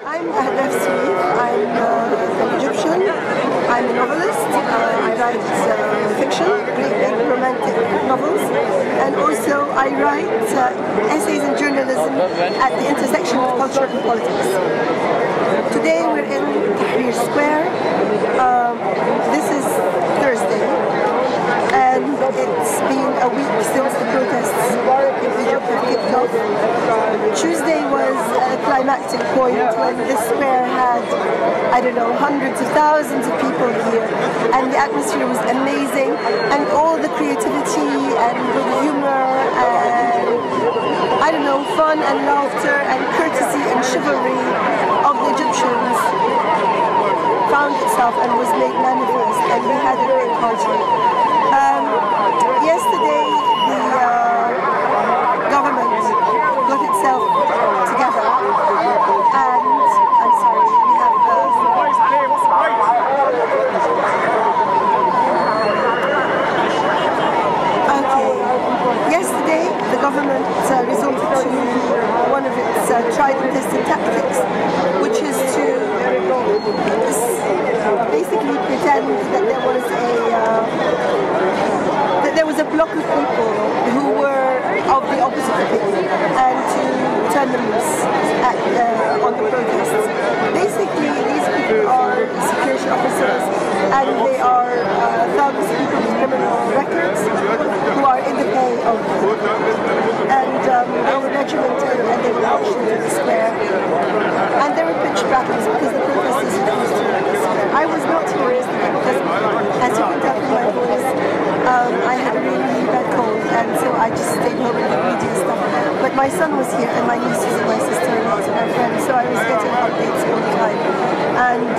I'm Adhaf. I'm an Egyptian. I'm a novelist. I write fiction, big romantic novels, and also I write essays in journalism at the intersection of culture and politics. Today we're in Tahrir Square. This is Thursday, and it's been a week since the protests in Egypt have kicked off. Tuesday was a climactic point when this square had, I don't know, hundreds of thousands of people here, and the atmosphere was amazing, and all the creativity and good humor and, I don't know, fun and laughter and courtesy and chivalry of the Egyptians found itself and was made manifest, and we had a great party. Yesterday the government got itself together, and I'm sorry, we have yesterday the government resorted to one of its tried and tested tactics, which is to basically pretend that there was a block of people who were of the opposite opinion, and to turn them loose on the protests. Basically, these people are security officers, and they are thugs, people with criminal records, who are in the pay of and they were regimented and they were marched into the square, and there were pitched battles because the protesters refused to leave the square. I was not here yesterday because, as you can tell from my voice, I had a really bad cold, and so I just stayed home with the media stuff. But my son was here, and my nieces and my sister-in-law and my friends, so I was getting updates all the time. And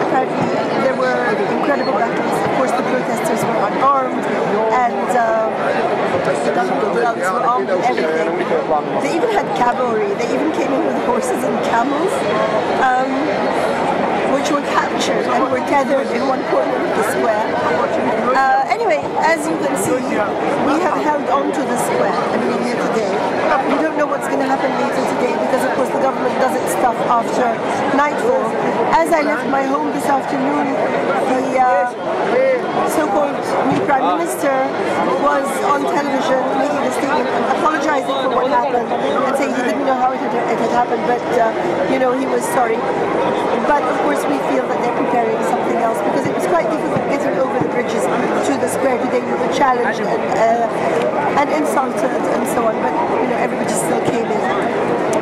apparently there were incredible battles. Of course, the protesters were unarmed, and the government thugs were armed with everything. They even had cavalry. They even came in with horses and camels, which were captured and were tethered in one corner of the square. Anyway, as you can see, we have held on to the square, and we're here today. We don't know what's going to happen later today because, of course, the government does its stuff after nightfall. As I left my home this afternoon, the so-called new Prime Minister was on television making a statement and apologizing for what happened and saying he didn't know how it had happened, but you know, he was sorry. But of course we feel that they're preparing something else because it was quite difficult getting over the bridges to the square today. We were challenged and insulted and so on, but you know, everybody still came in.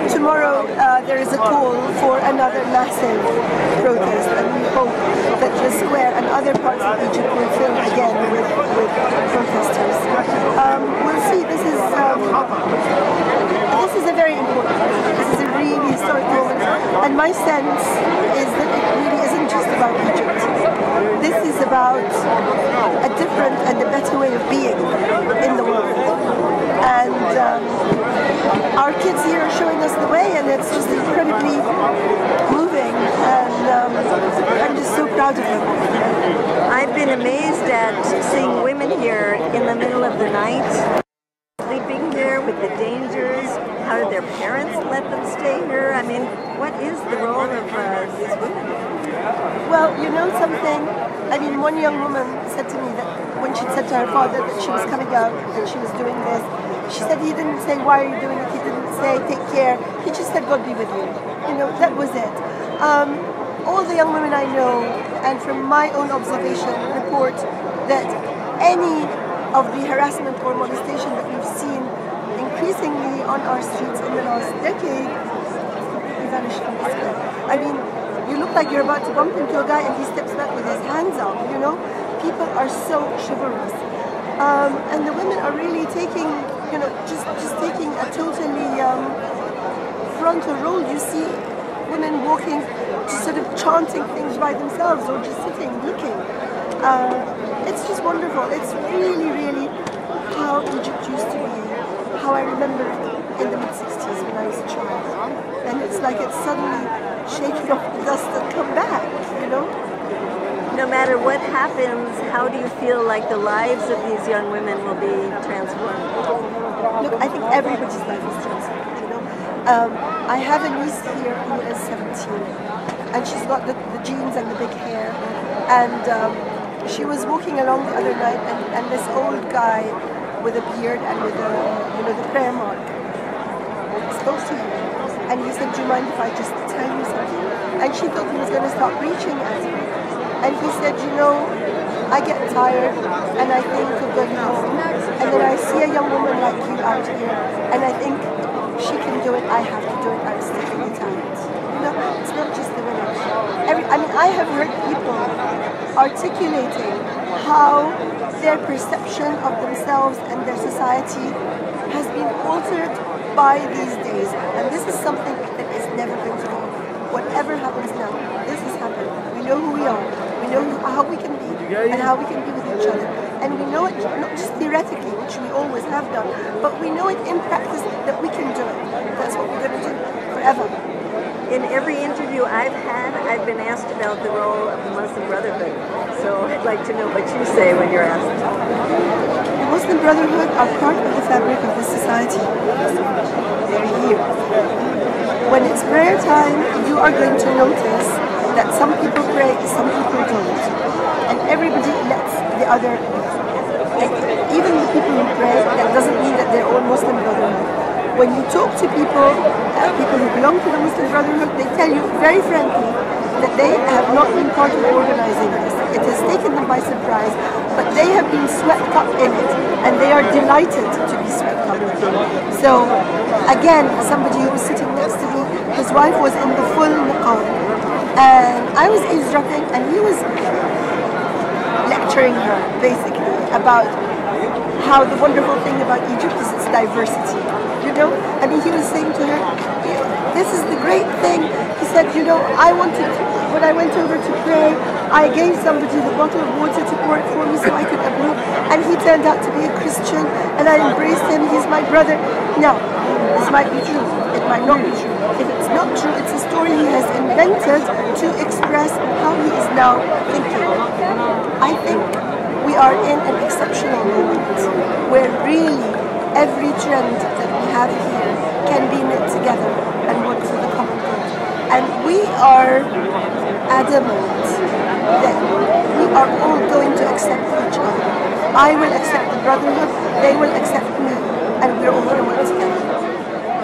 Tomorrow there is a call for another massive protest, and we hope that the square and other parts of Egypt will fill again with protesters. We'll see. This is a very important moment. This is a really historic moment, and my sense is that it really isn't just about Egypt. This is about a different and a better way of being in the world. And our kids here are showing us the way, and it's just incredibly moving, and I'm just so proud of them. I've been amazed at seeing women here in the middle of the night, sleeping here with the dangers. How did their parents let them stay here? I mean, what is the role of these women? Well, you know something? I mean, one young woman said to me that when she said to her father that she was coming out and she was doing this, she said he didn't say, why are you doing it? He didn't say, take care. He just said, God be with you. You know, that was it. All the young women I know, and from my own observation, report that any of the harassment or molestation that we've seen increasingly on our streets in the last decade completely vanished from the square. I mean, you look like you're about to bump into a guy and he steps back with his hands up, you know? People are so chivalrous. And the women are really taking, you know, just taking a totally frontal role. You see women walking, just sort of chanting things by themselves or just sitting, looking. It's just wonderful. It's really, really how Egypt used to be, how I remember it in the mid-60s when I was a child. And it's like it's suddenly shaken off the dust and come back, you know? No matter what happens, how do you feel like the lives of these young women will be transformed? Look, I think everybody's life is transformed, you know? I have a niece here who is 17, and she's got the jeans and the big hair, and she was walking along the other night, and this old guy with a beard and with the prayer mark spoke to her, and he said, "Do you mind if I just tell you something?" And she thought he was going to start preaching at her, and he said, "You know, I get tired and I think of going home, and then I see a young woman like you out here, and I think she can do it, I have to do it, I'm sticking it out." You know, it's not just the women. I have heard people articulating how their perception of themselves and their society has been altered by these days, and this is something that is never going to go. Whatever happens now, this has happened. We know who we are, we know how we can be, and how we can be with each other, and we know it not just theoretically, which we always have done, but we know it in practice that we can do it. That's what we're going to do forever. In every interview I've had, I've been asked about the role of the Muslim Brotherhood. So I'd like to know what you say when you're asked. The Muslim Brotherhood are part of the fabric of this society. They're here. When it's prayer time, you are going to notice that some people pray, some people don't. And everybody lets the other be. Even the people who pray, that doesn't mean that they're all Muslim Brotherhood. When you talk to people who belong to the Muslim Brotherhood, they tell you very frankly that they have not been part of organizing this. It has taken them by surprise, but they have been swept up in it, and they are delighted to be swept up in it. So, again, somebody who was sitting next to me, his wife was in the full niqab, and I was eavesdropping, and he was lecturing her, basically, about how the wonderful thing about Egypt is its diversity. You know, I mean, he was saying to her, "This is the great thing." He said, "You know, when I went over to pray, I gave somebody the bottle of water to pour it for me so I could ablude, and he turned out to be a Christian, and I embraced him. He's my brother." Now, this might be true. It might not be true. If it's not true, it's a story he has invented to express how he is now thinking. I think we are in an exceptional moment where really every trend that we have here can be knit together and work for the common good. And we are adamant that we are all going to accept each other. I will accept the Brotherhood, they will accept me, and we're all going to work together.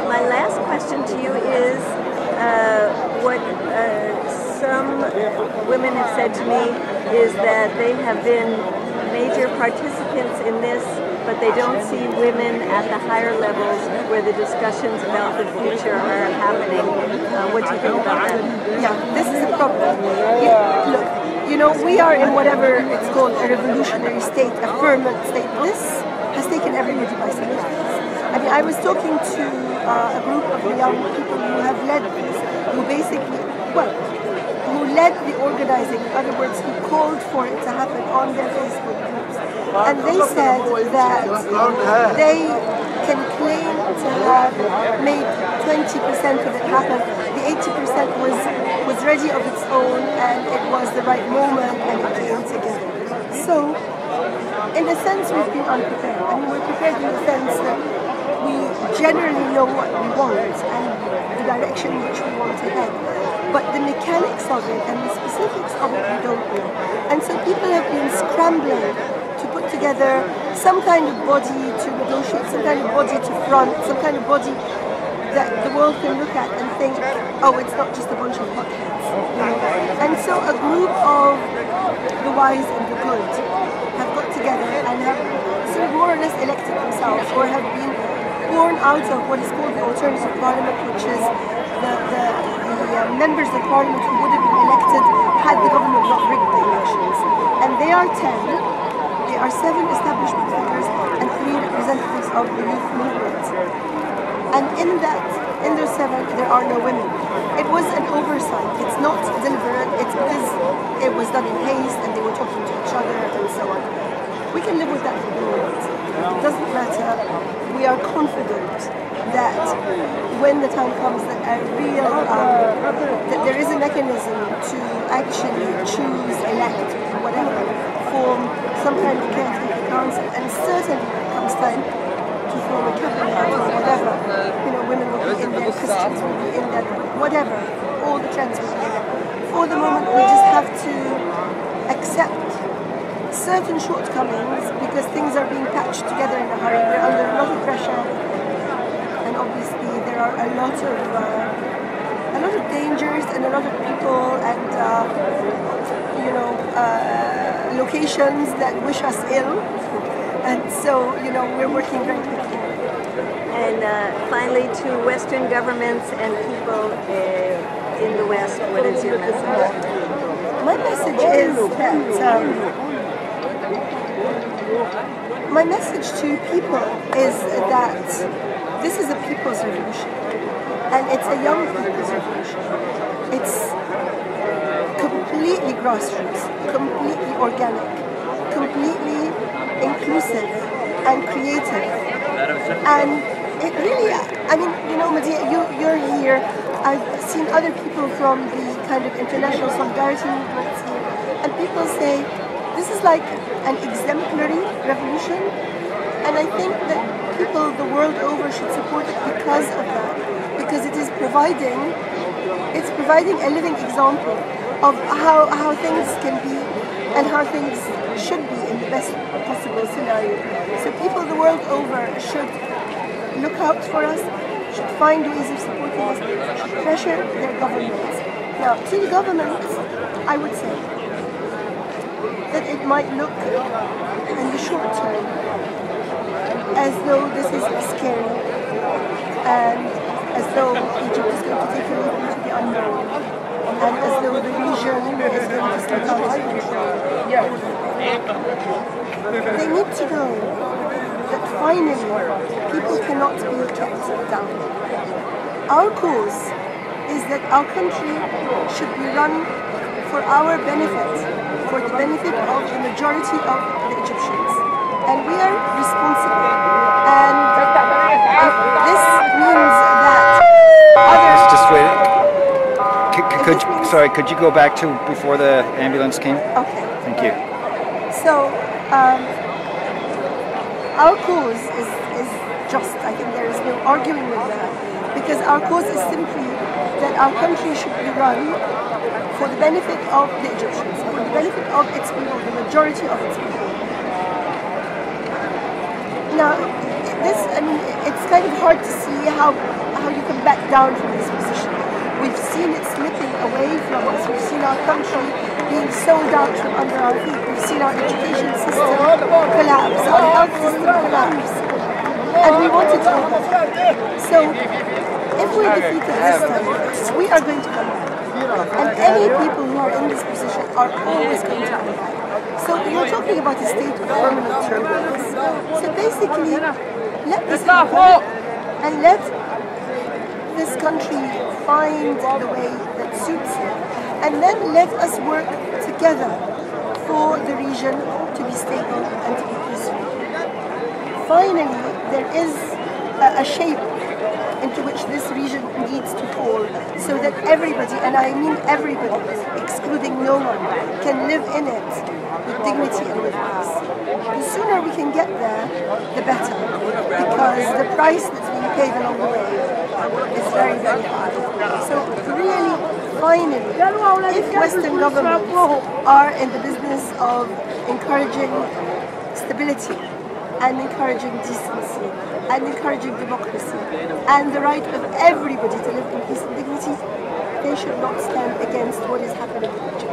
My last question to you is what some women have said to me is that they have been major participants in this, but they don't see women at the higher levels where the discussions about the future are happening. What do you think about that? Yeah, this is a problem. Look, you know, we are in whatever it's called a revolutionary state, a ferment state. This has taken everybody by surprise. I mean, I was talking to a group of young people who have led this, who basically, who led the organizing, in other words, who called for it to happen on their Facebook groups. And they said that they can claim to have made 20% of it happen. The 80% was ready of its own, and it was the right moment, and it came together. So, in a sense, we've been unprepared. I mean, we're prepared in the sense that we generally know what we want and the direction in which we want to head. But the mechanics of it and the specifics of it we don't know. And so people have been scrambling to put together some kind of body to negotiate, some kind of body to front, some kind of body that the world can look at and think, oh, it's not just a bunch of hotheads. And so a group of the wise and the good have got together and have sort of more or less elected themselves, or have been born out of what is called the Alternative Parliament, which is the members of Parliament who would have been elected had the government not rigged the elections. And they are 10. There are 7 establishment figures and 3 representatives of the youth movement. And in those 7, there are no women. It was an oversight. It's not deliberate. It's because it was done in haste and they were talking to each other and so on. We can live with that for the moment. It doesn't matter. We are confident that when the time comes that that there is a mechanism to actually choose, elect, whatever, form some kind of caretaker council, and certainly when it comes time to form a cabinet or whatever. Women will be in there, Christians will be in there, whatever. All the trends will be there. For the moment, we just have to accept certain shortcomings because things are being patched together in a hurry. We're under a lot of pressure, and obviously there are a lot of dangers and a lot of people and locations that wish us ill, and so we're working very quickly. And finally, to Western governments and people in the West, what is your message? My message is that my message to people is that this is a people's revolution, and it's a young people's revolution. It's completely grassroots, completely organic, completely inclusive and creative. And it really, Medea, you're here. I've seen other people from the kind of international solidarity movements here, and people say this is like an exemplary revolution, and I think that people the world over should support it because of that, because it is providing a living example of how things can be and how things should be in the best possible scenario. So people the world over should look out for us, should find ways of supporting us, should pressure their governments. Now, to the governments, I would say that it might look in the short term as though this is scary and as though Egypt is going to take a leap into the unknown and as though the region is going to slip out of control. They need to know that finally people cannot be kept down. Our cause is that our country should be run for our benefit, for the benefit of the majority of the Egyptians. And we are responsible. And if this means that others... Just wait. Could you go back to before the ambulance came? Okay. Thank you. So, our cause is just. I think there is no arguing with that. Because our cause is simply that our country should be run for the benefit of the Egyptians, for the benefit of its people, the majority of its people. Now, it's kind of hard to see how you can back down from this position. We've seen it slipping away from us. We've seen our country being sold out from under our feet. We've seen our education system collapse, our health system collapse. And we want it over. So, if we're defeated this time, we are going to come back. And any people who are in this position are always going to come back. So you're talking about a state of permanent turbulence. So basically, let this happen and let this country find the way that suits it. And then let us work together for the region to be stable and to be peaceful. Finally, there is a shape into which this region needs to fall so that everybody, and I mean everybody, excluding no one, can live in it with dignity and with peace. The sooner we can get there, the better, because the price that's being paid along the way is very, very high. So really, finally, if Western governments are in the business of encouraging stability and encouraging decency and encouraging democracy and the right of everybody to live in peace and dignity, they should not stand against what is happening in Egypt.